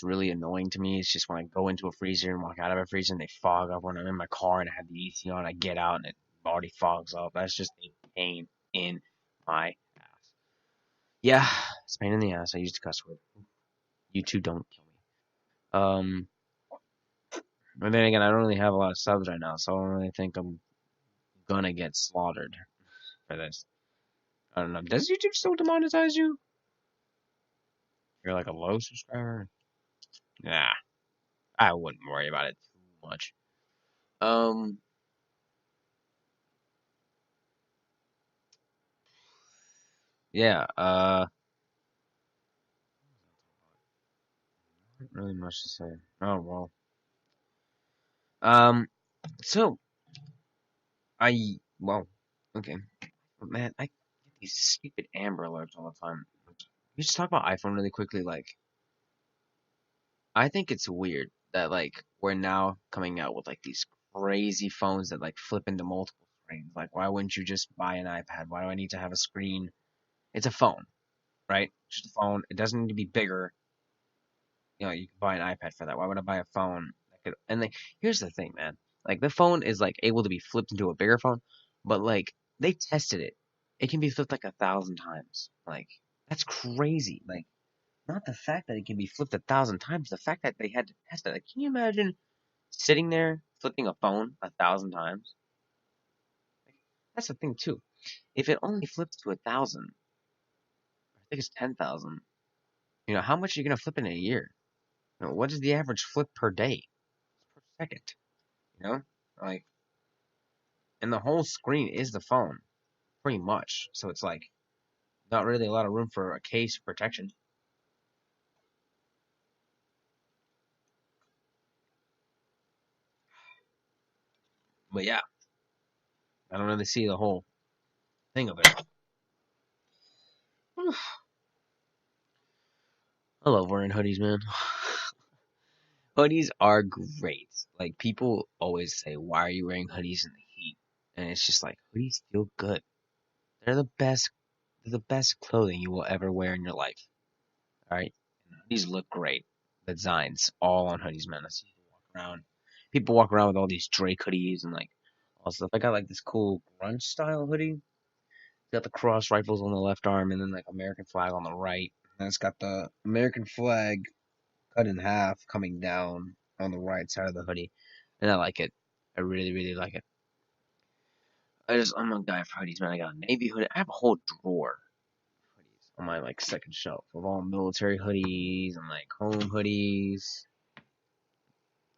that's really annoying to me is just when I go into a freezer and walk out of a freezer and they fog up when I'm in my car and I have the AC on. I get out and it already fogs up. That's just a pain in my ass. Yeah, it's a pain in the ass. I used a cuss word. You two don't kill me. And then again, I don't really have a lot of subs right now, so I don't really think I'm gonna get slaughtered for this. I don't know. Does YouTube still demonetize you? You're like a low subscriber? Nah, I wouldn't worry about it too much. Um, yeah, not really much to say. Oh, well. Um, so, well, okay. But man, I get these stupid Amber alerts all the time. We just talk about iPhone really quickly. Like, I think it's weird that, like, we're now coming out with, like, these crazy phones that, like, flip into multiple screens. Like, why wouldn't you just buy an iPad? Why do I need to have a screen? It's a phone, right? It's just a phone. It doesn't need to be bigger. You can buy an iPad for that. Why would I buy a phone that could? And like, here's the thing, man. Like, the phone is like able to be flipped into a bigger phone, but like they tested it. It can be flipped like 1,000 times. Like, that's crazy. Like, not the fact that it can be flipped 1,000 times, the fact that they had to test it. Like, can you imagine sitting there flipping a phone 1,000 times? Like, that's the thing too. If it only flips to 1,000, I think it's 10,000. How much are you gonna flip in a year? What is the average flip per day? Per second? You know, like, and the whole screen is the phone, pretty much. So it's like not really a lot of room for a case protection. But yeah, I don't really see the whole thing of it. I love wearing hoodies, man. Hoodies are great. Like, people always say, "Why are you wearing hoodies in the heat?" And it's just like, hoodies feel good. They're the best. They're the best clothing you will ever wear in your life. All right, and hoodies look great. The designs all on hoodies, man. I see people walk around. People walk around with all these Drake hoodies and like all stuff. I got like this cool grunge style hoodie. Got the cross rifles on the left arm and then like American flag on the right. And it's got the American flag cut in half coming down on the right side of the hoodie. And I like it. I really, really like it. I'm a guy for hoodies, man. I got a navy hoodie. I have a whole drawer of hoodies on my like second shelf of all military hoodies and like home hoodies.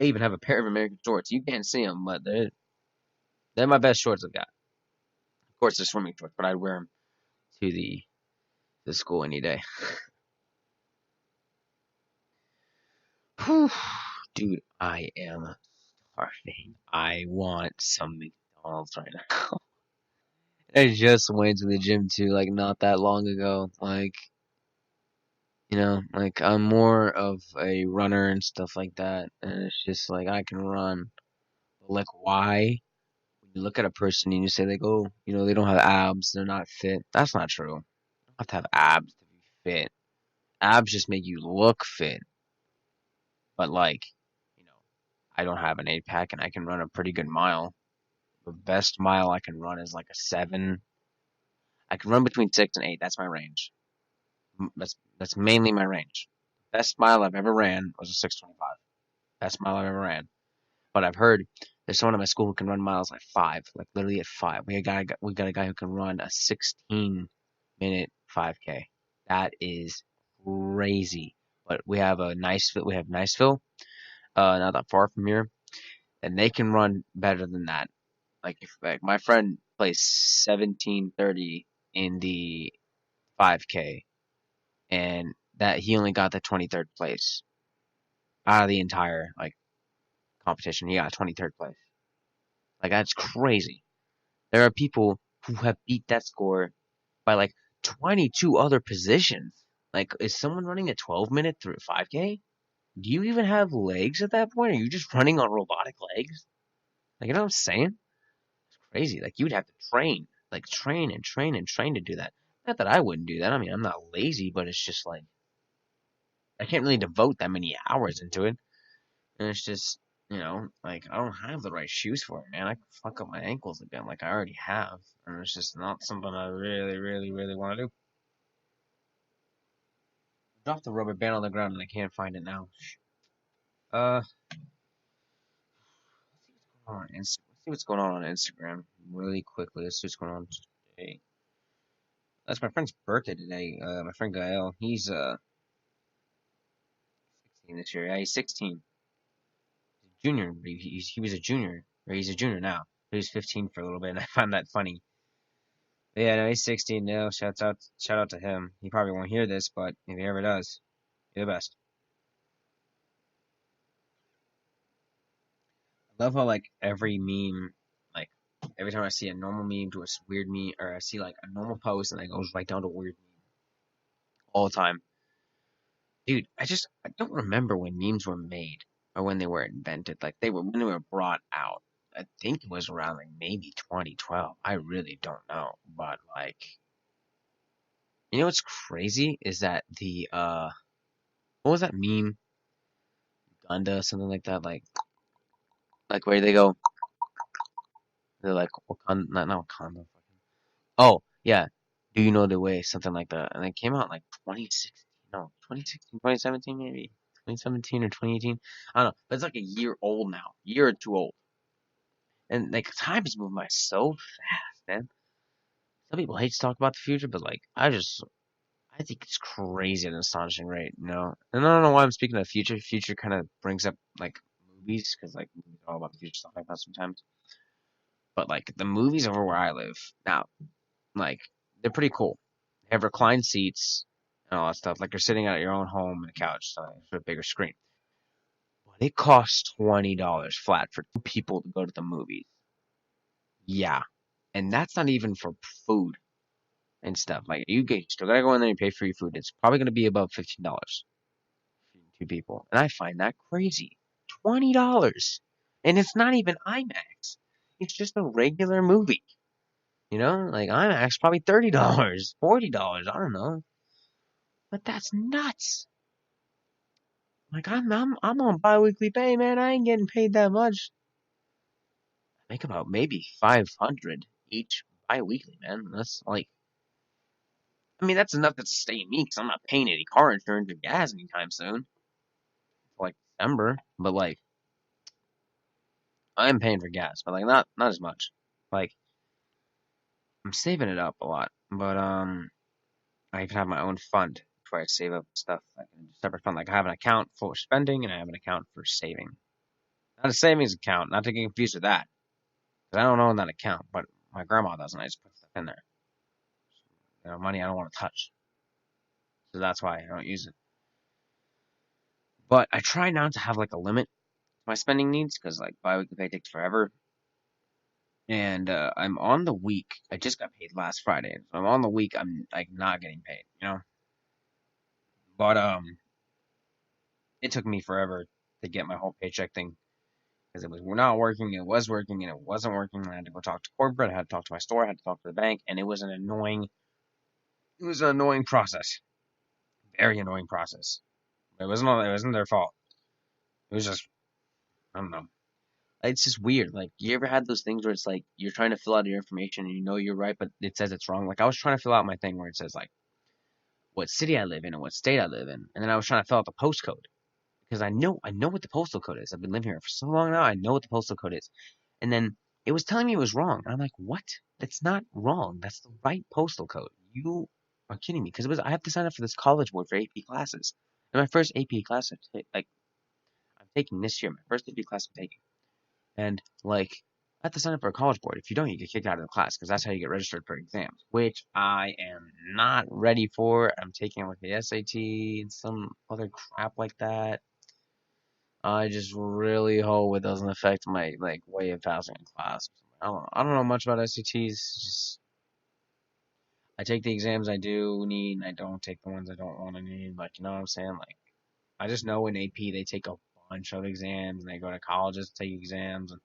I even have a pair of American shorts. You can't see them, but they're my best shorts I've got. Of course, they're swimming shorts, but I'd wear them to the school any day. Whew. Dude, I am starving. I want some McDonald's right now. I just went to the gym too, like not that long ago. Like, like I'm more of a runner and stuff like that, and it's just like I can run. But like, why? When you look at a person and you say like, oh, they don't have abs, they're not fit. That's not true. You don't have to have abs to be fit. Abs just make you look fit. But like, you know, I don't have an 8 pack and I can run a pretty good mile. The best mile I can run is like a 7. I can run between 6 and 8. That's my range. That's mainly my range. Best mile I've ever ran was a 6:25. Best mile I've ever ran. But I've heard there's someone at my school who can run miles at 5, like literally at 5. We got a guy who can run a 16-minute 5K. That is crazy. But we have Niceville, not that far from here, and they can run better than that. Like, if like my friend plays 17:30 in the 5K, and that he only got the 23rd place out of the entire like competition. He got 23rd place. Like, that's crazy. There are people who have beat that score by like 22 other positions. Like, is someone running a 12-minute through 5K? Do you even have legs at that point? Are you just running on robotic legs? Like, you know what I'm saying? It's crazy. Like, you'd have to train, like train and train and train to do that. Not that I wouldn't do that. I mean, I'm not lazy, but it's just like I can't really devote that many hours into it. And it's just, like I don't have the right shoes for it, man. I can fuck up my ankles again, like I already have, and it's just not something I really, really, really want to do. Drop the rubber band on the ground and I can't find it now. Let's see what's going on Instagram really quickly. Let's see what's going on today. That's my friend's birthday today. My friend Gael, he's 16 this year. Yeah, he's 16. He's a junior. He was a junior, or he's a junior now. He was 15 for a little bit, and I found that funny. But yeah, no, he's 16 now. Shout out to him. He probably won't hear this, but if he ever does, you're the best. I love how like every meme, like every time I see a normal meme to a weird meme, or I see like a normal post and it goes right down to weird meme all the time. Dude, I don't remember when memes were made or when they were invented. Like when they were brought out. I think it was around like maybe 2012. I really don't know, but like what's crazy is that the what was that meme? Uganda, something like that, like where they go, they're like Wakanda, not Wakanda. Oh yeah, do you know the way? Something like that, and it came out in, like 2016, no, 2016, 2017 maybe, 2017 or 2018. I don't know, but it's like a year old now, year or two old, and like time is moving by so fast, man. Some people hate to talk about the future, but like I think it's crazy at an astonishing rate, And I don't know why I'm speaking of the future. Future kind of brings up like movies because like movies are all about the future stuff like that sometimes. But like the movies over where I live now, like they're pretty cool. They have reclined seats and all that stuff. Like you're sitting at your own home on a couch, so it's a bigger screen. But it costs $20 flat for two people to go to the movies. Yeah, and that's not even for food and stuff. Like you still gotta go in there and pay for your food. It's probably gonna be about $15 for two people, and I find that crazy. $20, and it's not even IMAX. It's just a regular movie. Like IMAX probably $30, $40. I don't know, but that's nuts. Like I'm on biweekly pay, man. I ain't getting paid that much. I make about maybe 500 each biweekly, man. That's like, I mean, that's enough to sustain me because I'm not paying any car insurance or gas anytime soon. Like December, but like I'm paying for gas, but like not as much. Like I'm saving it up a lot, but I can have my own fund where I save up stuff. Like a separate fund. Like I have an account for spending and I have an account for saving. Not a savings account, not to get confused with that. Because I don't own that account, but my grandma does, and I just put stuff in there. Money I don't want to touch. So that's why I don't use it. But I try not to have like a limit to my spending needs, because like biweekly pay takes forever. And I'm on the week. I just got paid last Friday. So I'm on the week. I'm like not getting paid. But it took me forever to get my whole paycheck thing because it was not working, it was working, and it wasn't working. I had to go talk to corporate, I had to talk to my store, I had to talk to the bank, and it was an annoying process, very annoying process. It wasn't their fault. It was just I don't know. It's just weird. Like you ever had those things where it's like you're trying to fill out your information and you know you're right, but it says it's wrong. Like I was trying to fill out my thing where it says like what city I live in and what state I live in, and then I was trying to fill out the postcode because I know what the postal code is. I've been living here for so long now. I know what the postal code is. And then it was telling me it was wrong. And I'm like, what? That's not wrong. That's the right postal code. You are kidding me. Because I have to sign up for this college board for AP classes. And my first AP class I'm taking this year, my first AP class I'm taking. And like, I have to sign up for a college board. If you don't, you get kicked out of the class because that's how you get registered for exams, which I am not ready for. I'm taking like the SAT and some other crap like that. I just really hope it doesn't affect my like way of passing in class. I don't know much about SATs. Just I take the exams I do need, and I don't take the ones I don't want to need. Like you know what I'm saying? Like I just know in AP they take a bunch of exams, and they go to colleges to take exams and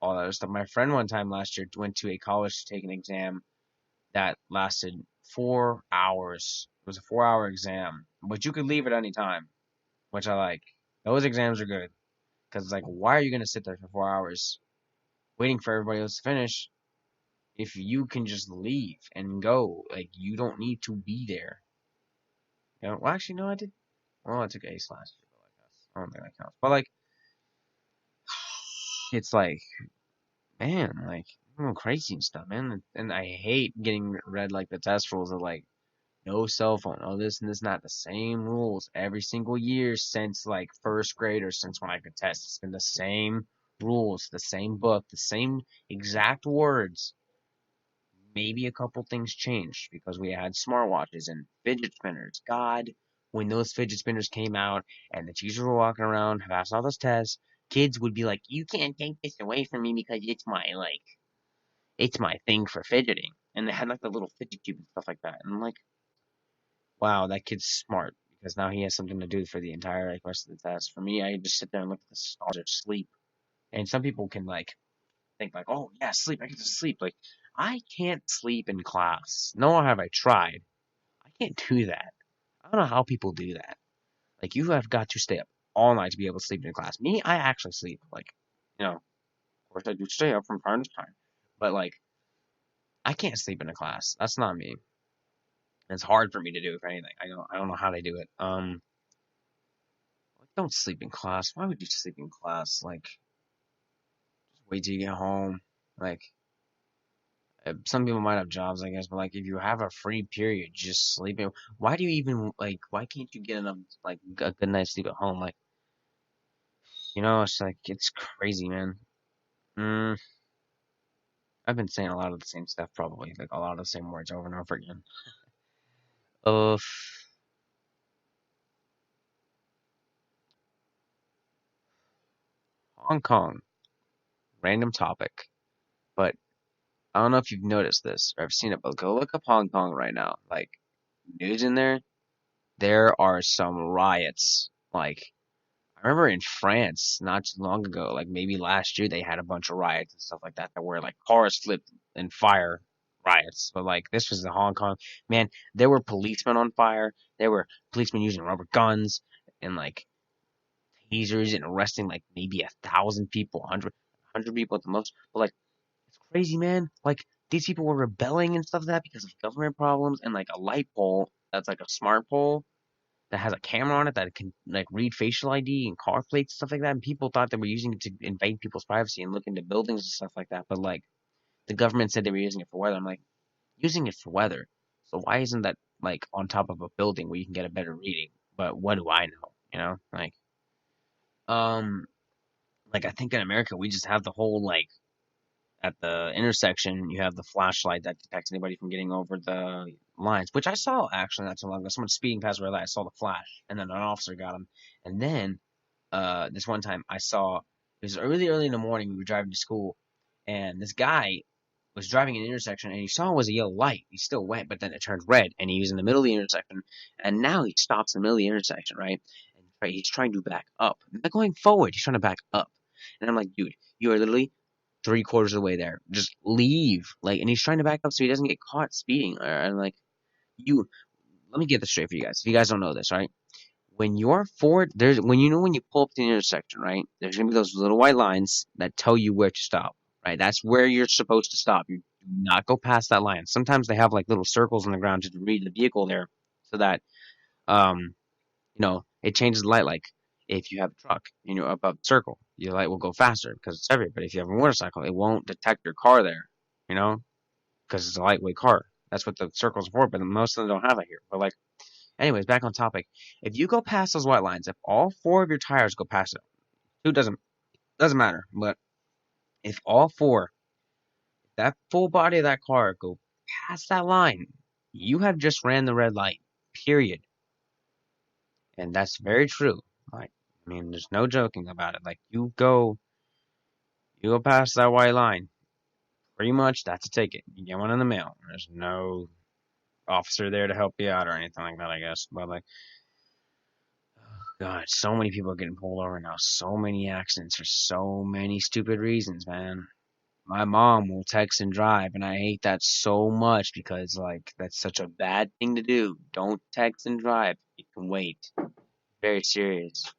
all that other stuff. My friend one time last year went to a college to take an exam that lasted 4 hours. It was a 4 hour exam, but you could leave at any time, which I like. Those exams are good because it's like, why are you gonna sit there for 4 hours waiting for everybody else to finish if you can just leave and go? Like, you don't need to be there. You know, well, actually, no, I did. Well, I took ACE last year, but like, I don't think that counts. But like, it's like, man, like, crazy and stuff, man. And I hate getting read like the test rules of like no cell phone, all this and this, not the same rules every single year since like first grade or since when I could test. It's been the same rules, the same book, the same exact words. Maybe a couple things changed because we had smartwatches and fidget spinners. God, when those fidget spinners came out and the teachers were walking around, passing all those tests, kids would be like, "You can't take this away from me because it's my thing for fidgeting." And they had like the little fidget cube and stuff like that. And I'm like, wow, that kid's smart because now he has something to do for the entire like rest of the test. For me, I just sit there and look at the stars or sleep. And some people can like think like, oh yeah, sleep. I can just sleep. Like I can't sleep in class. Nor have I tried. I can't do that. I don't know how people do that. Like you have got to stay up all night to be able to sleep in class. Me, I actually sleep. Like, of course I do stay up from time to time. But like I can't sleep in a class. That's not me. It's hard for me to do if anything. I don't know how they do it. Like, don't sleep in class. Why would you sleep in class? Like, just wait till you get home. Like, some people might have jobs, I guess, but like, if you have a free period, just sleep in. Why do you even like? Why can't you get enough like a good night's sleep at home? Like, it's like it's crazy, man. Mm, I've been saying a lot of the same stuff, probably like a lot of the same words over and over again. Uh, Hong Kong, random topic, but I don't know if you've noticed this or I've seen it, but go look up Hong Kong right now. Like, news in there are some riots. Like, I remember in France not too long ago, like maybe last year, they had a bunch of riots and stuff like that where like cars flipped and fire riots. But like this was in Hong Kong. Man, there were policemen on fire. There were policemen using rubber guns and like tasers and arresting like maybe 1,000 people, 100 people at the most. But like it's crazy, man. Like these people were rebelling and stuff like that because of government problems and like a light pole that's like a smart pole that has a camera on it that can like read facial ID and car plates and stuff like that. And people thought they were using it to invade people's privacy and look into buildings and stuff like that. But like the government said they were using it for weather. I'm like, using it for weather. So why isn't that like on top of a building where you can get a better reading? But what do I know? Um, like I think in America we just have the whole like at the intersection, you have the flashlight that detects anybody from getting over the lines, which I saw actually not too long ago. Someone speeding past red light, I saw the flash, and then an officer got him. And then, this one time I saw it was early, early in the morning. We were driving to school, and this guy was driving an intersection, and he saw it was a yellow light. He still went, but then it turned red, and he was in the middle of the intersection. And now he stops in the middle of the intersection, right? And he's trying to back up, not going forward. He's trying to back up, and I'm like, dude, you are literally three-quarters of the way there. Just leave. Like, and he's trying to back up so he doesn't get caught speeding. And like, you, let me get this straight for you guys. If you guys don't know this, right? When you're forward, when you pull up to the intersection, right? There's gonna be those little white lines that tell you where to stop, right? That's where you're supposed to stop. You do not go past that line. Sometimes they have like little circles on the ground to read the vehicle there, so that um it changes the light. Like if you have a truck and you're above the circle, your light will go faster because it's heavier. But if you have a motorcycle, it won't detect your car there, you know, because it's a lightweight car. That's what the circles are for, but most of them don't have it here. But like, anyways, back on topic. If you go past those white lines, if all four of your tires go past it, two doesn't matter. But if all four, that full body of that car go past that line, you have just ran the red light. Period. And that's very true. Like, I mean, there's no joking about it. Like, you go past that white line, pretty much that's a ticket. You get one in the mail. There's no officer there to help you out or anything like that, I guess. But like, God, so many people are getting pulled over now. So many accidents for so many stupid reasons, man. my mom will text and drive, and I hate that so much because like that's such a bad thing to do. Don't text and drive. You can wait. Very serious.